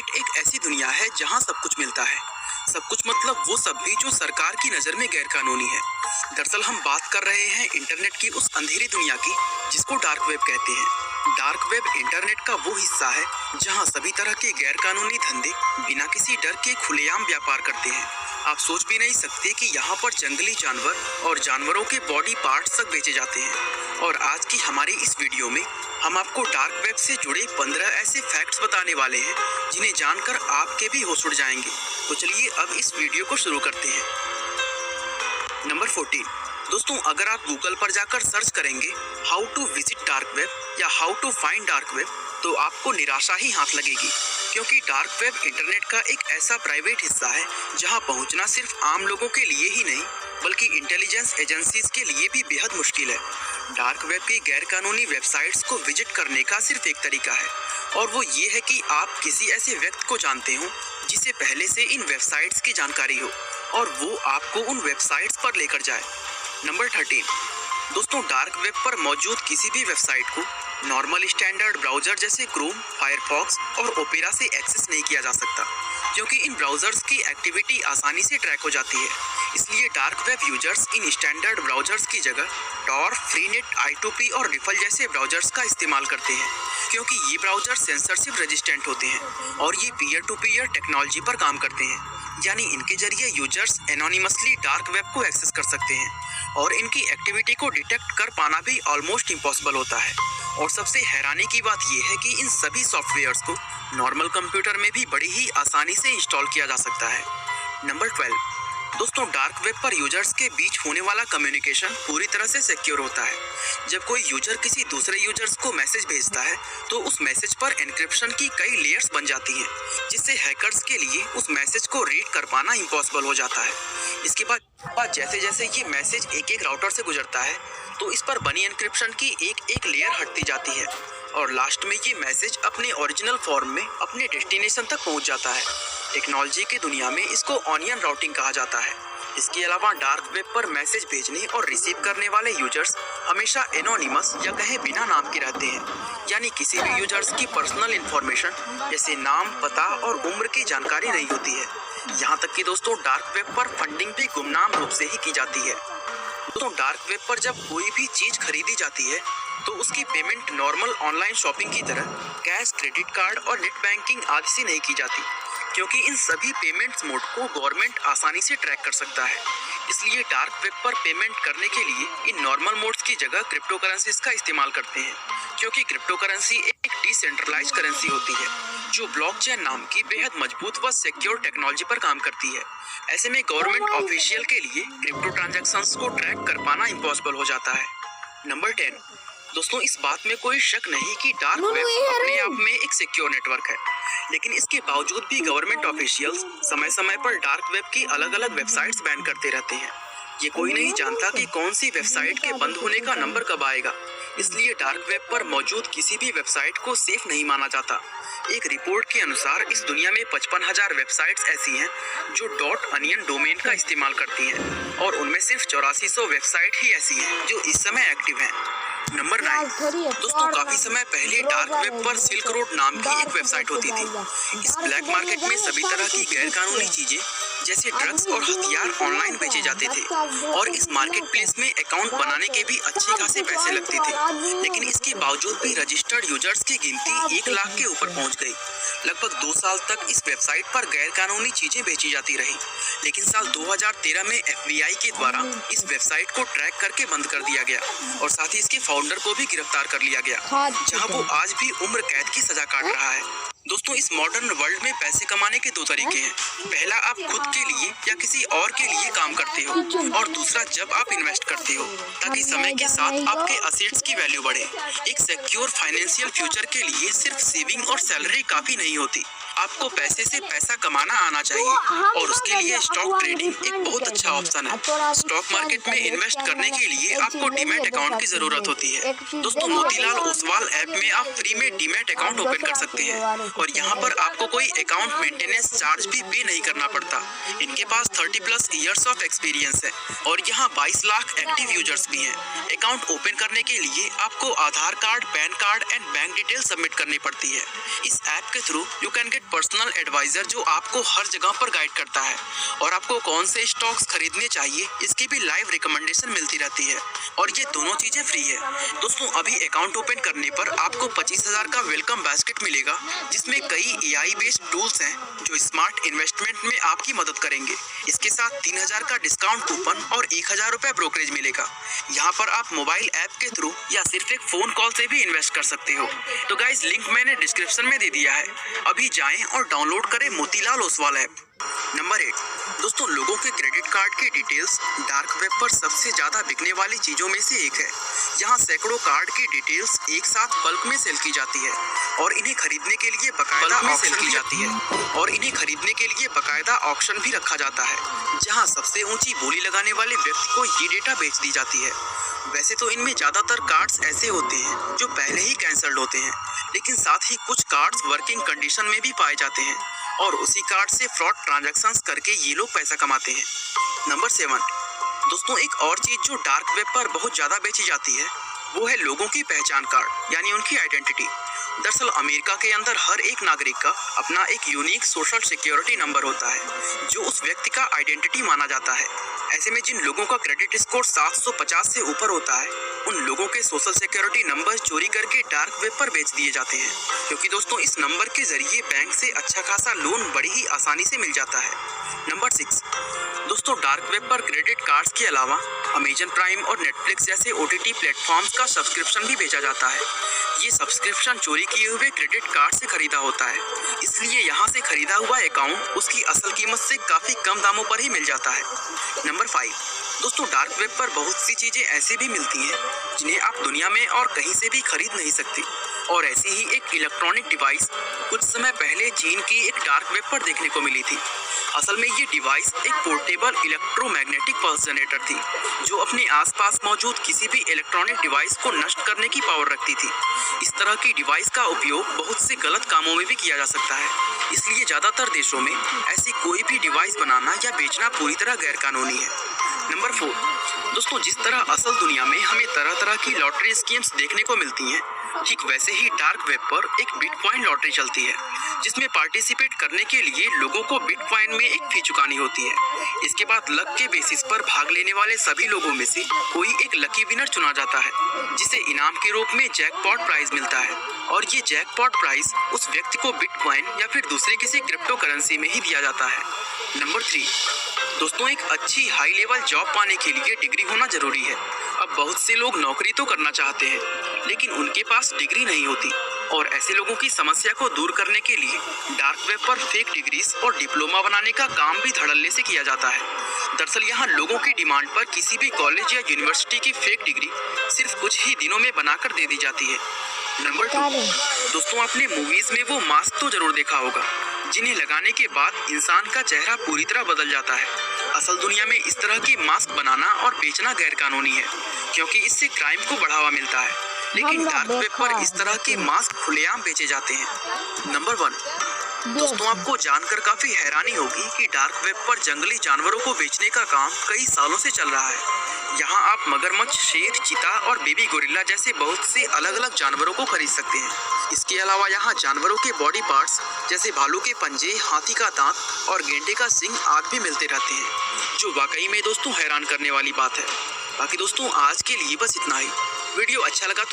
Internet एक ऐसी दुनिया है जहां सब कुछ मिलता है। सब कुछ मतलब वो सब भी जो सरकार की नज़र में गैरकानूनी है। दरअसल हम बात कर रहे हैं इंटरनेट की उस अंधेरी दुनिया की जिसको डार्क वेब कहते हैं। डार्क वेब इंटरनेट का वो हिस्सा है जहां सभी तरह के गैरकानूनी धंधे बिना किसी डर के खुलेआम व्यापार करते हैं। आप सोच भी नहीं सकते कि यहाँ पर जंगली जानवर और जानवरों के बॉडी पार्ट्स तक बेचे जाते हैं। और आज की हमारी इस वीडियो में हम आपको डार्क वेब से जुड़े 15 ऐसे फैक्ट्स बताने वाले हैं जिन्हें जानकर आपके भी होश उड़ जाएंगे। तो चलिए अब इस वीडियो को शुरू करते हैं। नंबर 14। दोस्तों, अगर आप गूगल पर जाकर सर्च करेंगे how to visit dark web या how to find dark web तो आपको निराशा ही हाथ लगेगी, क्योंकि डार्क वेब इंटरनेट का एक ऐसा प्राइवेट हिस्सा है जहां पहुंचना सिर्फ आम लोगों के लिए ही नहीं बल्कि इंटेलिजेंस एजेंसीज के लिए भी बेहद मुश्किल है। डार्क वेब की गैरकानूनी वेबसाइट्स को विजिट करने का सिर्फ एक तरीका है और वो ये है कि आप किसी ऐसे व्यक्ति को जानते हो जिसे पहले से इन वेबसाइट्स की जानकारी हो और वो आपको उन वेबसाइट्स पर लेकर जाए। नंबर 13। दोस्तों, डार्क वेब पर मौजूद किसी भी वेबसाइट को नॉर्मल स्टैंडर्ड ब्राउजर जैसे क्रोम, फायरफॉक्स और ओपेरा से एक्सेस नहीं किया जा सकता, क्योंकि इन ब्राउजर्स की एक्टिविटी आसानी से ट्रैक हो जाती है। इसलिए dark web users in standard browsers की जगह टॉर, फ्रीनेट, I2P और रिफल जैसे ब्राउजर्स का इस्तेमाल करते हैं, क्योंकि ये ब्राउजर सेंसरशिप रेजिस्टेंट होते हैं और ये पीयर टू पीयर टेक्नोलॉजी पर काम करते हैं। यानी इनके जरिए यूजर्स एनोनिमसली डार्क वेब को एक्सेस कर सकते हैं और इनकी एक्टिविटी को डिटेक्ट कर पाना भी ऑलमोस्ट इम्पॉसिबल होता है। और सबसे हैरानी की बात यह है कि इन सभी सॉफ्टवेयर्स को नॉर्मल कंप्यूटर में भी बड़ी ही आसानी से इंस्टॉल किया जा सकता है। नंबर 12। दोस्तों, डार्क वेब पर यूजर्स के बीच होने वाला कम्युनिकेशन पूरी तरह से सिक्योर होता है। जब कोई यूजर किसी दूसरे यूजर्स को मैसेज भेजता है तो उस मैसेज पर एन्क्रिप्शन की कई लेयर्स बन जाती हैं, जिससे हैकर्स के लिए उस मैसेज को रीड कर पाना इम्पॉसिबल हो जाता है। इसके बाद जैसे जैसे ये मैसेज एक एक राउटर से गुजरता है तो इस पर बनी एन्क्रिप्शन की एक एक लेयर हटती जाती है और लास्ट में ये मैसेज अपने ओरिजिनल फॉर्म में अपने डेस्टिनेशन तक पहुंच जाता है। टेक्नोलॉजी की दुनिया में इसको ऑनियन राउटिंग कहा जाता है। इसके अलावा डार्क वेब पर मैसेज भेजने और रिसीव करने वाले यूजर्स हमेशा एनोनिमस या कहे बिना नाम के रहते हैं, यानी किसी भी यूजर्स की पर्सनल इंफॉर्मेशन जैसे नाम, पता और उम्र की जानकारी नहीं होती है। यहाँ तक कि दोस्तों, डार्क वेब पर फंडिंग भी गुमनाम रूप से ही की जाती है। दोस्तों, डार्क वेब पर जब कोई भी चीज खरीदी जाती है तो उसकी पेमेंट नॉर्मल ऑनलाइन शॉपिंग की तरह कैश, क्रेडिट कार्ड और नेट बैंकिंग आदि से नहीं की जाती, क्योंकि इन सभी पेमेंट्स मोड को गवर्नमेंट आसानी से ट्रैक कर सकता है। इसलिए डार्क वेब पर पेमेंट करने के लिए इन नॉर्मल मोड्स की जगह क्रिप्टो करेंसीज का इस्तेमाल करते हैं, क्योंकि क्रिप्टो करेंसी एक डिसेंट्रलाइज्ड करेंसी होती है जो ब्लॉकचेन नाम की बेहद मजबूत व सिक्योर टेक्नोलॉजी पर काम करती है। ऐसे में गवर्नमेंट ऑफिशियल के लिए क्रिप्टो ट्रांजैक्शंस को ट्रैक कर पाना इम्पॉसिबल हो जाता है। नंबर 10। दोस्तों, इस बात में कोई शक नहीं कि डार्क वेब अपने आप में एक सिक्योर नेटवर्क है, लेकिन इसके बावजूद भी गवर्नमेंट ऑफिशियल्स समय समय पर डार्क वेब की अलग अलग वेबसाइट्स बैन करते रहते हैं। ये कोई नहीं जानता कि कौन सी वेबसाइट के बंद होने का नंबर कब आएगा, इसलिए डार्क वेब पर मौजूद किसी भी वेबसाइट को सेफ नहीं माना जाता। एक रिपोर्ट के अनुसार इस दुनिया में 55,000 वेबसाइट्स ऐसी हैं जो .onion डोमेन का इस्तेमाल करती हैं और उनमें सिर्फ 8400 वेबसाइट ही ऐसी हैं जो इस समय एक्टिव हैं। नंबर 9। दोस्तों, काफी समय पहले डार्क वेब पर सिल्क रोड नाम की एक वेबसाइट होती थी। इस ब्लैक मार्केट में सभी तरह की गैरकानूनी चीजें जैसे ड्रग्स और हथियार ऑनलाइन बेचे जाते थे और इस मार्केट प्लेस में अकाउंट बनाने के भी अच्छे खासे पैसे लगते थे। लेकिन इसके बावजूद भी रजिस्टर्ड यूजर्स की गिनती 1 लाख के ऊपर पहुंच गई। लगभग 2 साल तक इस वेबसाइट पर गैरकानूनी चीजें बेची जाती रही, लेकिन साल 2013 में FBI के द्वारा इस वेबसाइट को ट्रैक करके बंद कर दिया गया और साथ ही इसके फाउंडर को भी गिरफ्तार कर लिया गया, जहां वो आज भी उम्र कैद की सजा काट रहा है। दोस्तों, इस मॉडर्न वर्ल्ड में पैसे कमाने के 2 तरीके हैं। पहला, आप खुद के लिए या किसी और के लिए काम करते हो, और दूसरा जब आप इन्वेस्ट करते हो ताकि समय के साथ आपके असेट्स की वैल्यू बढ़े। एक सिक्योर फाइनेंशियल फ्यूचर के लिए सिर्फ सेविंग और सैलरी काफी नहीं होती, आपको पैसे से पैसा कमाना आना चाहिए और उसके लिए स्टॉक ट्रेडिंग एक बहुत अच्छा ऑप्शन है। स्टॉक मार्केट में इन्वेस्ट करने के लिए आपको डीमैट अकाउंट की जरूरत होती है। दोस्तों, मोतीलाल ओसवाल ऐप में आप फ्री में डीमैट अकाउंट ओपन कर सकते हैं और यहाँ पर आपको कोई अकाउंट मेंटेनेंस चार्ज भी पे नहीं करना पड़ता। इनके पास 30+ इयर्स ऑफ एक्सपीरियंस है और यहाँ 22 लाख एक्टिव यूजर्स भी हैं। अकाउंट ओपन करने के लिए आपको Aadhaar card, PAN card and bank detail submit करनी पड़ती है। इस ऐप के through you can get personal advisor जो आपको हर जगह पर गाइड करता है और आपको कौन से स्टॉक्स खरीदने चाहिए इसकी भी लाइव रिकमेंडेशन मिलती रहती है और ये दोनों चीजें फ्री है। दोस्तों अभी अकाउंट ओपन करने पर आपको 25,000 का वेलकम बास्केट मिलेगा जिसमें कई AI बेस्ड टूल्स हैं जो स्मार्ट इन्वेस्टमेंट में आपकी मदद करेंगे। इसके साथ 3,000 का डिस्काउंट कूपन और 1,000 रुपए ब्रोकरेज मिलेगा। यहाँ पर आप मोबाइल ऐप के थ्रू या सिर्फ एक फोन कॉल से भी इन्वेस्ट कर सकते हो। तो गाइस लिंक मैंने डिस्क्रिप्शन में दे दिया है, अभी जाएं और डाउनलोड करें मोतीलाल ओसवाल ऐप। नंबर 8 दोस्तों, लोगों के क्रेडिट कार्ड की डिटेल्स डार्क वेब पर सबसे ज्यादा बिकने वाली चीजों में से एक है। यहाँ सैकड़ों कार्ड की डिटेल्स एक साथ बल्क में सेल की जाती है और इन्हें खरीदने के लिए बकायदा ऑक्शन भी रखा जाता है जहाँ सबसे ऊंची बोली लगाने वाले व्यक्ति को ये डेटा बेच दी जाती है। वैसे तो इनमें ज्यादातर कार्ड्स ऐसे होते हैं जो पहले ही कैंसल्ड होते हैं, लेकिन साथ ही कुछ कार्ड्स वर्किंग कंडीशन में भी पाए जाते हैं और उसी कार्ड से फ्रॉड ट्रांजैक्शंस करके ये लोग पैसा कमाते हैं। नंबर 7 दोस्तों, एक और चीज जो डार्क वेब पर बहुत ज्यादा बेची जाती है वो है लोगों की पहचान कार्ड यानी उनकी आइडेंटिटी। दरअसल अमेरिका के अंदर हर एक नागरिक का अपना एक यूनिक सोशल सिक्योरिटी नंबर होता है जो उस व्यक्ति का आइडेंटिटी माना जाता है। ऐसे में जिन लोगों का क्रेडिट स्कोर 750 से ऊपर होता है उन लोगों के सोशल सिक्योरिटी नंबर चोरी करके डार्क वेब पर बेच दिए जाते हैं, क्योंकि दोस्तों इस नंबर के जरिए बैंक से अच्छा खासा लोन बड़ी ही आसानी से मिल जाता है। नंबर 6 दोस्तों, डार्क वेब पर क्रेडिट कार्ड्स के अलावा अमेजन प्राइम और नेटफ्लिक्स जैसे OTT प्लेटफॉर्म्स का सब्सक्रिप्शन भी बेचा जाता है। ये सब्सक्रिप्शन चोरी किए हुए क्रेडिट कार्ड से खरीदा होता है, इसलिए यहाँ से खरीदा हुआ अकाउंट उसकी असल कीमत से काफी कम दामों पर ही मिल जाता है। नंबर 5 दोस्तों, डार्क वेब पर बहुत सी चीजें ऐसी भी मिलती हैं जिन्हें आप दुनिया में और कहीं से भी खरीद नहीं सकती और ऐसी ही एक इलेक्ट्रॉनिक डिवाइस कुछ समय पहले चीन की एक डार्क वेब पर देखने को मिली थी। असल में ये डिवाइस एक पोर्टेबल इलेक्ट्रोमैग्नेटिक पल्स जनरेटर थी जो अपने आसपास मौजूद किसी भी इलेक्ट्रॉनिक डिवाइस को नष्ट करने की पावर रखती थी। इस तरह की डिवाइस का उपयोग बहुत से गलत कामों में भी किया जा सकता है, इसलिए ज्यादातर देशों में ऐसी कोई भी डिवाइस बनाना या बेचना पूरी तरह गैरकानूनी है। नंबर 4 दोस्तों, जिस तरह असल दुनिया में हमें तरह तरह की लॉटरी स्कीम्स देखने को मिलती हैं, ठीक वैसे ही डार्क वेब पर एक बिटकॉइन लॉटरी चलती है जिसमें पार्टिसिपेट करने के लिए लोगों को बिटकॉइन में एक फी चुकानी होती है। इसके बाद लक के बेसिस पर भाग लेने वाले सभी लोगों में से कोई एक लकी विनर चुना जाता है जिसे इनाम के रूप में जैकपॉट प्राइज मिलता है और ये जैकपॉट प्राइज उस व्यक्ति को बिटकॉइन या फिर दूसरे किसी क्रिप्टो करेंसी में ही दिया जाता है। नंबर 3 दोस्तों, एक अच्छी हाई लेवल जॉब पाने के लिए डिग्री होना जरूरी है। अब बहुत से लोग नौकरी तो करना चाहते हैं लेकिन उनके पास डिग्री नहीं होती और ऐसे लोगों की समस्या को दूर करने के लिए डार्क वेब पर फेक डिग्रीज और डिप्लोमा बनाने का काम भी धड़ल्ले से किया जाता है। दरअसल यहाँ लोगों की डिमांड पर किसी भी कॉलेज या यूनिवर्सिटी की फेक डिग्री सिर्फ कुछ ही दिनों में बनाकर दे दी जाती है। नंबर 2 दोस्तों, आपने मूवीज में वो मास्क तो जरूर देखा होगा जिन्हें लगाने के बाद इंसान का चेहरा पूरी तरह बदल जाता है। असल दुनिया में इस तरह की मास्क बनाना और बेचना गैरकानूनी है क्योंकि इससे क्राइम को बढ़ावा मिलता है, लेकिन डार्क वेब पर इस तरह के मास्क खुलेआम बेचे जाते हैं। नंबर 1 दोस्तों, आपको जानकर काफी हैरानी होगी कि डार्क वेब पर जंगली जानवरों को बेचने का काम कई सालों से चल रहा है। यहाँ आप मगरमच्छ, शेर, चीता और बेबी गोरिल्ला जैसे बहुत से अलग अलग जानवरों को खरीद सकते हैं। इसके अलावा यहाँ जानवरों के बॉडी पार्ट्स जैसे भालू के पंजे, हाथी का दांत और गेंडे का सींग आदि भी मिलते रहते हैं, जो वाकई में दोस्तों हैरान करने वाली बात है। बाकी दोस्तों आज के लिए बस इतना ही। वीडियो अच्छा लगा तो